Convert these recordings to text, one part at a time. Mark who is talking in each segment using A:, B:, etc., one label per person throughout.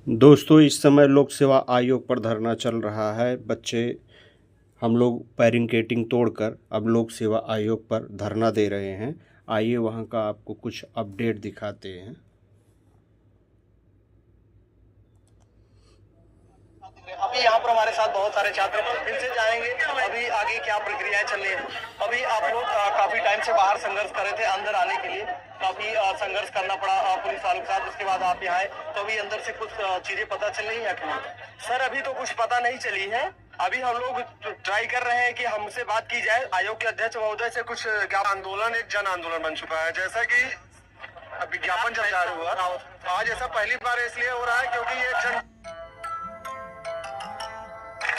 A: दोस्तों, इस समय लोक सेवा आयोग पर धरना चल रहा है। बच्चे हम लोग बैरिकेडिंग तोड़कर अब लोक सेवा आयोग पर धरना दे रहे हैं। आइए वहां का आपको कुछ अपडेट दिखाते हैं।
B: अभी यहाँ पर हमारे साथ बहुत सारे छात्र फिर से जाएंगे। अभी आगे क्या प्रक्रियाएं चल रही है। अभी आप लोग काफी टाइम से बाहर संघर्ष कर रहे थे, अंदर आने के लिए काफी संघर्ष करना पड़ा पुलिस वालों के साथ। उसके बाद आप यहाँ आए तो अभी अंदर से कुछ चीजें पता चल रही है कि नहीं? सर, अभी तो कुछ पता नहीं चली है। अभी हम लोग ट्राई कर रहे हैं कि हमसे बात की जाए। आयोग के अध्यक्ष महोदय से कुछ क्या आंदोलन एक जन आंदोलन बन चुका है, जैसा कि विज्ञापन जब जारी हुआ। आज ऐसा पहली बार इसलिए हो रहा है क्योंकि ये जन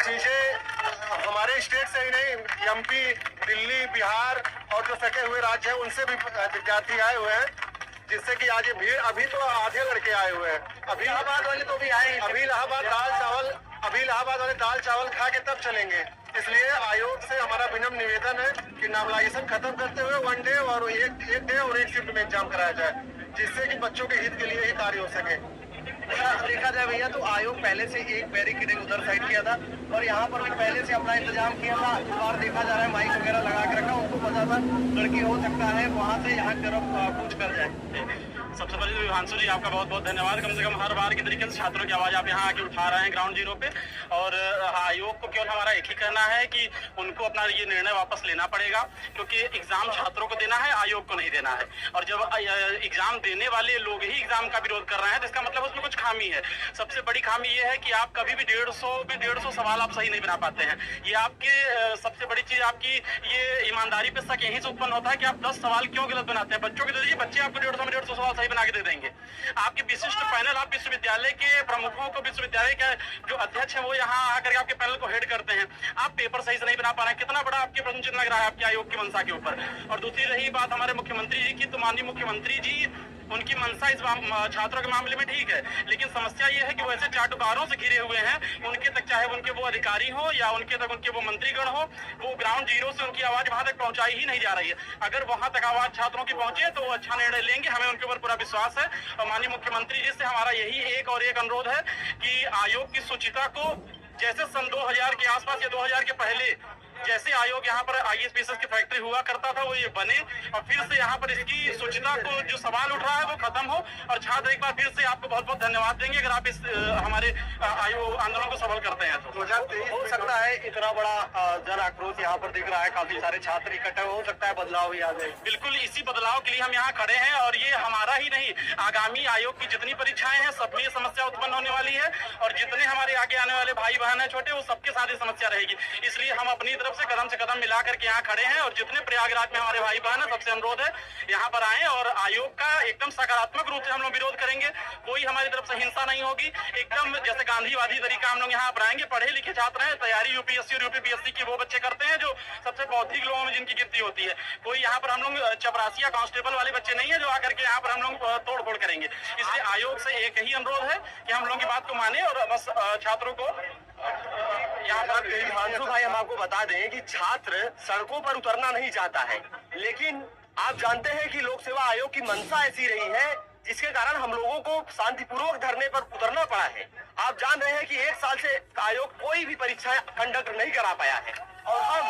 B: चीजें हमारे स्टेट से ही नहीं, एमपी, दिल्ली, बिहार और जो सटे हुए राज्य हैं उनसे भी विद्यार्थी आए हुए हैं, जिससे कि आज ये भीड़। अभी तो आधे लड़के आए हुए हैं। अभी इलाहाबाद वाले तो भी आए। अभी इलाहाबाद वाले दाल चावल खा के तब चलेंगे। इसलिए आयोग से हमारा विनम्र निवेदन है कि नॉर्मलाइजेशन खत्म करते हुए वन डे और एक डे और एक शिफ्ट में एग्जाम कराया जाए, जिससे कि बच्चों के हित के लिए ही कार्य हो सके। देखा जाए भैया तो आयोग पहले से एक बैरिकेडिंग उधर साइड किया था और यहाँ पर भी पहले से अपना इंतजाम किया था। और देखा जा रहा है माइक वगैरह लगा के रखा। उनको पता था लड़की हो सकता है वहाँ से यहाँ की तरफ कूच कर जाए। सबसे पहले तो विभांशु जी आपका बहुत बहुत धन्यवाद। कम से कम हर बार की तरीके से छात्रों की आवाज आप यहाँ आके उठा रहे हैं ग्राउंड जीरो पे। और आयोग को केवल हमारा एक ही कहना है कि उनको अपना ये निर्णय वापस लेना पड़ेगा, क्योंकि एग्जाम छात्रों को देना है, आयोग को नहीं देना है। और जब एग्जाम देने वाले लोग ही एग्जाम का विरोध कर रहे हैं तो इसका मतलब उसमें कुछ खामी है। सबसे बड़ी खामी ये है कि आप कभी भी 150 सवाल आप सही नहीं बना पाते हैं। ये आपके सबसे बड़ी चीज आपकी ये ईमानदारी पे शक यहीं से उत्पन्न होता है कि आप 10 सवाल क्यों गलत बनाते हैं। बच्चों के दे दीजिए, बच्चे आपको 150 सवाल सही बना के दे देंगे। आपके विशिष्ट पैनल, आप विश्वविद्यालय के प्रमुखों को, विश्वविद्यालय के जो अध्यक्ष है वो यहाँ आकर आपके पैनल को हेड करते हैं। आप पेपर सही से नहीं बना पा रहे हैं। कितना बड़ा आपके प्रश्न चिन्ह लग रहा है आपके आयोग की मंशा के ऊपर। और दूसरी रही बात हमारे मुख्यमंत्री जी की, तो माननीय मुख्यमंत्री जी उनकी मंशा इस छात्रों के मामले में ठीक है, लेकिन समस्या ये है कि वो ऐसे चाटुकारों से घिरे हुए हैं, उनके तक चाहे उनके वो अधिकारी हो या उनके तक उनके वो मंत्रीगण हो, वो ग्राउंड जीरो से उनकी आवाज वहां तक पहुंचाई ही नहीं जा रही है। अगर वहां तक आवाज छात्रों की पहुंचे तो वो अच्छा निर्णय लेंगे, हमें उनके ऊपर पूरा विश्वास है। और माननीय मुख्यमंत्री जी से हमारा यही एक अनुरोध है कि आयोग की शुचिता को, जैसे सन 2000 के आसपास या 2000 के पहले जैसे आयोग यहाँ पर IAS की फैक्ट्री हुआ करता था वो ये बने, और फिर से यहाँ पर इसकी शुचिता को जो सवाल उठ रहा है वो खत्म हो। और छात्र एक बार फिर से आपको बहुत बहुत धन्यवाद देंगे अगर आप इस हमारे आयोग आंदोलन को सफल करते हैं तो। हो सकता है इतना बड़ा जन आक्रोश यहाँ पर दिख रहा है, काफी सारे छात्र इकट्ठे, हो सकता है बदलाव भी आ जाए। बिल्कुल इसी बदलाव के लिए हम यहाँ खड़े हैं। और ये हमारा ही नहीं, आगामी आयोग की जितनी परीक्षाएं हैं सब में ये समस्या उत्पन्न होने वाली है। और जितने हमारे आगे आने वाले भाई बहन है छोटे, वो सबके साथ ये समस्या रहेगी। इसलिए हम अपनी तरफ से कदम मिला करके यहाँ खड़े हैं। और जितने प्रयागराज में हमारे भाई बहन है सबसे अनुरोध है यहाँ पर आए और आयोग का एकदम सकारात्मक रूप से हम लोग विरोध करेंगे। कोई हमारी तरफ से हिंसा नहीं होगी, एकदम जैसे गांधीवादी तरीका हम लोग यहाँ अपनाएंगे। पढ़े लिखे छात्र हैं, तैयारी UPSC और UPPSC की वो बच्चे करते हैं जो सबसे बौद्धिक लोगों में जिनकी गिनती होती है। कोई यहाँ पर हम लोग चपरासी या कांस्टेबल वाले बच्चे नहीं है जो आकर के यहाँ पर हम लोग तोड़ फोड़ करेंगे। इसलिए आयोग से एक ही अनुरोध है कि हम लोगों की बात को माने और बस छात्रों को यहाँ पर। विभांशु भाई, हम आपको बता दें कि छात्र सड़कों पर उतरना नहीं चाहता है, लेकिन आप जानते हैं कि लोक सेवा आयोग की मंशा ऐसी रही है जिसके कारण हम लोगों को शांतिपूर्वक धरने पर उतरना पड़ा है। आप जान रहे हैं कि 1 साल से आयोग कोई भी परीक्षा कंडक्ट नहीं करा पाया है। और हम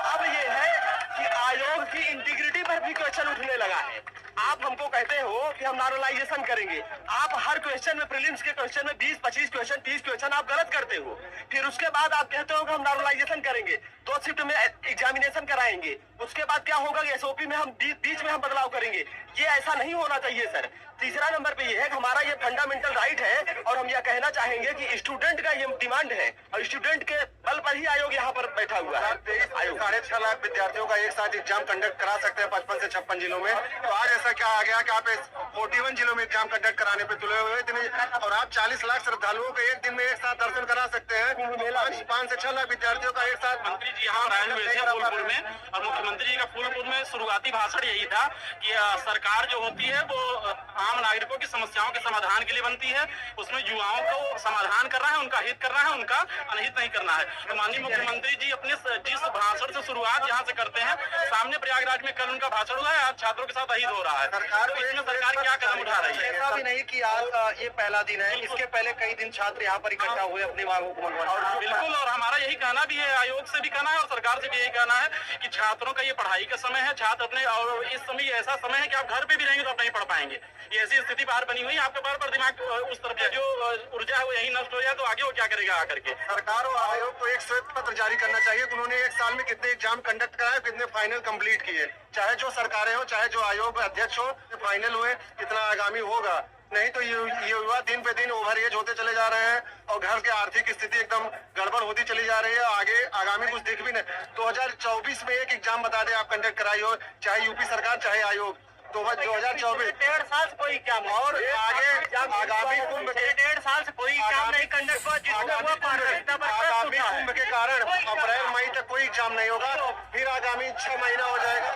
B: अब ये है कि आयोग की इंटीग्रिटी पर भी क्वेश्चन उठने लगा है। आप हमको कहते हो कि हम नॉर्मलाइजेशन करेंगे, आप हर क्वेश्चन में, प्रीलिम्स के क्वेश्चन में 20-25 क्वेश्चन, 30 क्वेश्चन आप गलत करते हो। फिर उसके बाद आप कहते हो कि हम नॉर्मलाइजेशन करेंगे, 2 शिफ्ट में एग्जामिनेशन कराएंगे। उसके बाद क्या होगा कि SOP में हम बीच में हम बदलाव करेंगे। ये ऐसा नहीं होना चाहिए सर। तीसरा नंबर पे ये है कि हमारा ये फंडामेंटल राइट है और हम यह कहना चाहेंगे कि स्टूडेंट का ये डिमांड है और स्टूडेंट के बल पर ही आयोग यहाँ पर बैठा हुआ है। 6.5 लाख विद्यार्थियों का एक साथ एग्जाम कंडक्ट करा सकते हैं 55 से 56 जिलों में। तो आज ऐसा क्या आ गया कि आप 41 जिलों में एग्जाम कंडक्ट कराने पे तुले हुए हैं और आप 40 लाख श्रद्धालुओं को एक दिन में एक साथ दर्शन करा सकते हैं। 5 से 6 लाख विद्यार्थियों का एक साथ। मंत्री जी यहाँ आए हुए थे फूलपुर में, और मुख्यमंत्री जी का फूलपुर में शुरुआती भाषण यही था कि सरकार जो होती है वो आम नागरिकों की समस्याओं के समाधान के लिए बनती है। उसमें युवाओं को समाधान करना है, उनका हित करना है, उनका अनहित नहीं करना है। तो माननीय मुख्यमंत्री जी अपने जिस भाषण से शुरुआत यहाँ से करते हैं, सामने प्रयागराज में कल उनका भाषण हुआ है, आज छात्रों के साथ अहित हो रहा है। सरकार को इसमें सरकार
C: क्या कदम उठा रही है?
B: ऐसा भी नहीं कि आज ये पहला दिन है, इसके पहले कई दिन छात्र यहाँ पर इकट्ठा हुए अपनी मांगों को मनवाने।
C: बिल्कुल, और हमारा यही कहना भी है, आयोग से भी कहना है और सरकार से भी यही कहना है कि छात्रों का ये पढ़ाई का समय है, छात्र अपने, और इस समय ऐसा समय है कि आप घर पे भी रहेंगे तो आप नहीं पढ़ पाएंगे। ये ऐसी स्थिति बाहर बनी हुई है, आपका बार बार दिमाग उस तरफ जो ऊर्जा है वो यही नष्ट हो जाए तो आगे वो क्या करेगा आकर के।
B: सरकार और आयोग को एक श्वेत पत्र जारी करना चाहिए। उन्होंने एक साल में कितने एग्जाम कंडक्ट कराए, कितने फाइनल कंप्लीट किए, चाहे जो सरकारें हो, चाहे जो आयोग अध्यक्ष हो, फाइनल हुए, कितना आगामी होगा। नहीं तो ये युवा दिन पे दिन ओवर एज होते चले जा रहे हैं और घर की आर्थिक स्थिति एकदम गड़बड़ होती चली जा रही है। आगे आगामी कुछ दिख भी नहीं। 2024 में एक एग्जाम बता दें आप कंडक्ट कराई हो, चाहे यूपी सरकार चाहे आयोग। 2024
C: 1.5 साल से कोई एग्जाम
B: और आगे आगामी कुंभ के
C: 1.5 साल से कोई एग्जाम नहीं कंडक्ट हुआ,
B: आगामी कुंभ के कारण अप्रैल मई तक कोई एग्जाम नहीं होगा, फिर आगामी 6 महीना हो जाएगा।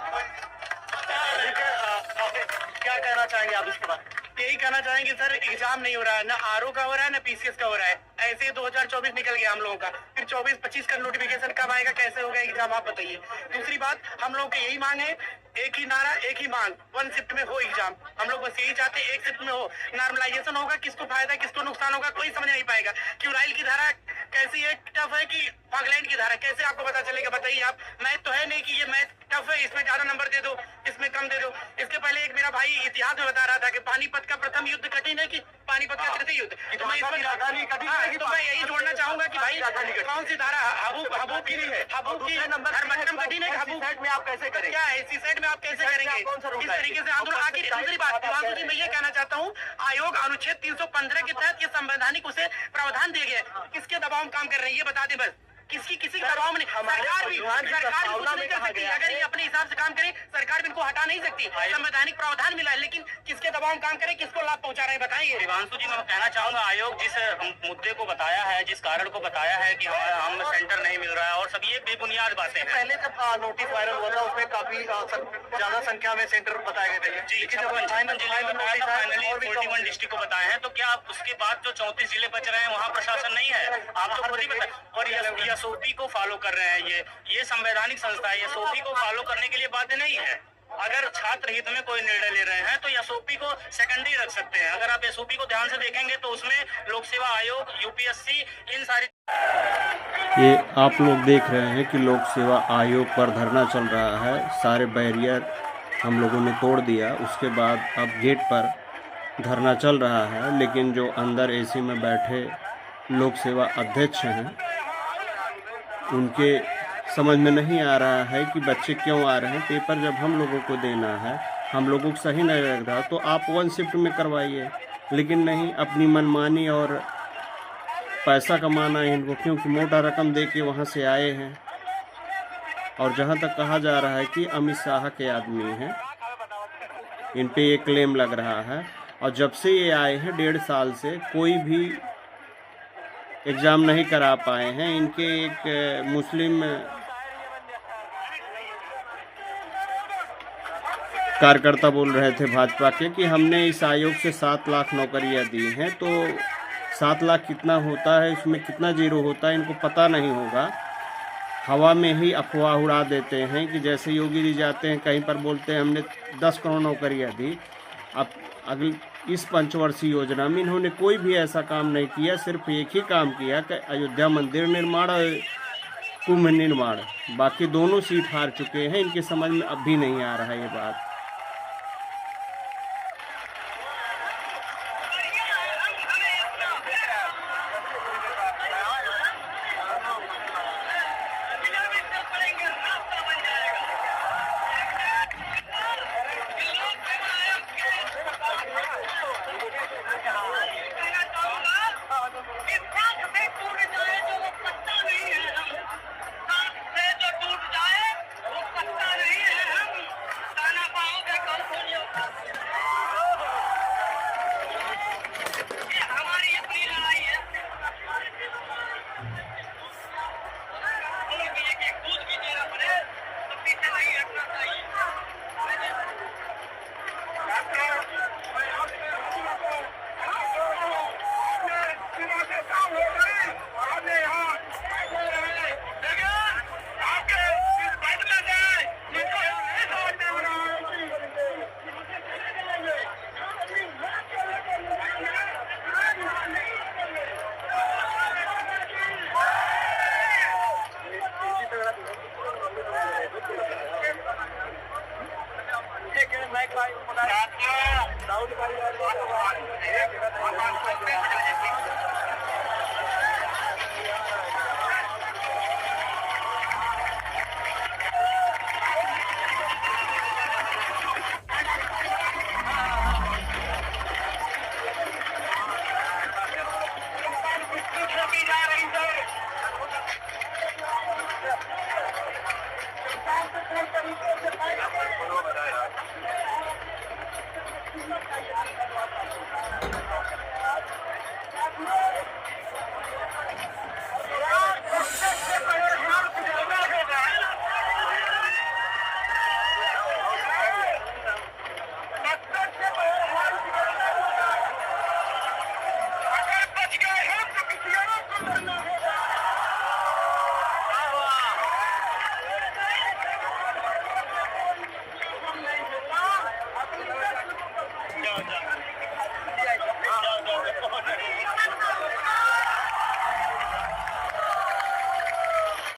C: क्या कहना चाहेंगे आप इसके बाद? यही कहना चाहेंगे सर, एग्जाम नहीं हो रहा है, ना आरओ का हो रहा है, ना पीसीएस का हो रहा है। ऐसे ही 2024 निकल गया हम लोगों का, फिर 24-25 का नोटिफिकेशन कब आएगा, कैसे होगा एग्जाम, आप बताइए। दूसरी बात, हम लोग की यही मांग है, एक ही नारा एक ही मांग, 1 शिफ्ट में हो एग्जाम। हम लोग बस यही चाहते हैं, 1 शिफ्ट में हो, नॉर्मलाइजेशन होगा, किसको फायदा किसको नुकसान होगा कोई समझ नहीं पाएगा। क्यों राइल की धारा कैसी है, टफ है कि फॉकलैंड की धारा, कैसे आपको पता चलेगा बताइए आप। मैथ तो है नहीं कि ये मैथ टफ है, इसमें ज्यादा नंबर दे दो, इसमें कम दे दो। इसके पहले एक मेरा भाई इतिहास में बता रहा था कि पानीपत का प्रथम युद्ध कठिन है कि पानीपत का तृतीय युद्ध। तो मैं यही जोड़ना चाहूंगा कि भाई कौन सी धारा हबूब की है, हबूब की धर्मक्रम कठिन है, हबूब में आप कैसे करेंगे, क्या है सीसेट में आप कैसे करेंगे, इस तरीके से आंदोलन। आखिर दूसरी बात मैं ये कहना चाहता हूँ, आयोग अनुच्छेद 315 के तहत ये संवैधानिक उसे प्रावधान दिए गए, किसके दबाव में काम कर रहे हैं ये बता दें बस। किसी दबाव में सरकार भी कुछ नहीं कर सकती। अगर ये अपने हिसाब से काम करे, सरकार भी इनको हटा नहीं सकती। संवैधानिक प्रावधान मिला है, लेकिन किसके दबाव में काम करे, किसको लाभ पहुंचा रहे हैं बताइए। हिमांशु जी, मैं कहना चाहूंगा, आयोग जिस मुद्दे को बताया है, जिस कारण को बताया है कि हम सेंटर नहीं मिल रहा है और सब ये बेबुनियाद बातें हैं।
B: पहले जब नोटिस वायरल हुआ था उसमें काफी ज्यादा संख्या में सेंटर बताए गए थे
C: जी, 41 डिस्ट्रिक्ट को बताए हैं, तो क्या उसके बाद जो 34 जिले बच रहे हैं वहाँ प्रशासन नहीं है? आप तो खुद ही बताए। और ये एसओपी को फॉलो कर रहे हैं, ये संवैधानिक संस्था है, एसओपी को फॉलो करने के लिए बाध्य नहीं है। अगर छात्र हित में कोई निर्णय ले रहे हैं तो एसओपी को सेकेंडरी रख सकते हैं। अगर आप एसओपी को ध्यान से देखेंगे तो उसमें लोक सेवा आयोग, यूपीएससी, इन सारी,
A: ये आप लोग देख रहे हैं कि लोक सेवा आयोग पर धरना चल रहा है। सारे बैरियर हम लोगों ने तोड़ दिया, उसके बाद अब गेट पर धरना चल रहा है। लेकिन जो अंदर एसी में बैठे लोक सेवा अध्यक्ष हैं, उनके समझ में नहीं आ रहा है कि बच्चे क्यों आ रहे हैं। पेपर जब हम लोगों को देना है, हम लोगों को सही नहीं लग रहा तो आप 1 शिफ्ट में करवाइए, लेकिन नहीं, अपनी मनमानी और पैसा कमाना है इनको, क्योंकि मोटा रकम दे के वहाँ से आए हैं। और जहाँ तक कहा जा रहा है कि अमित शाह के आदमी हैं, इन पे ये क्लेम लग रहा है। और जब से ये आए हैं 1.5 साल से कोई भी एग्ज़ाम नहीं करा पाए हैं। इनके एक मुस्लिम कार्यकर्ता बोल रहे थे भाजपा के कि हमने इस आयोग से 7 लाख नौकरियां दी हैं, तो 7 लाख कितना होता है, इसमें कितना जीरो होता है इनको पता नहीं होगा। हवा में ही अफवाह उड़ा देते हैं कि जैसे योगी जी जाते हैं कहीं पर बोलते हैं हमने 10 करोड़ नौकरियां दी। अब अगली इस पंचवर्षीय योजना में इन्होंने कोई भी ऐसा काम नहीं किया, सिर्फ एक ही काम किया कि अयोध्या मंदिर निर्माण और कुंभ निर्माण। बाकी दोनों सीट हार चुके हैं, इनके समझ में अब भी नहीं आ रहा है ये बात।
C: जाओ जाओ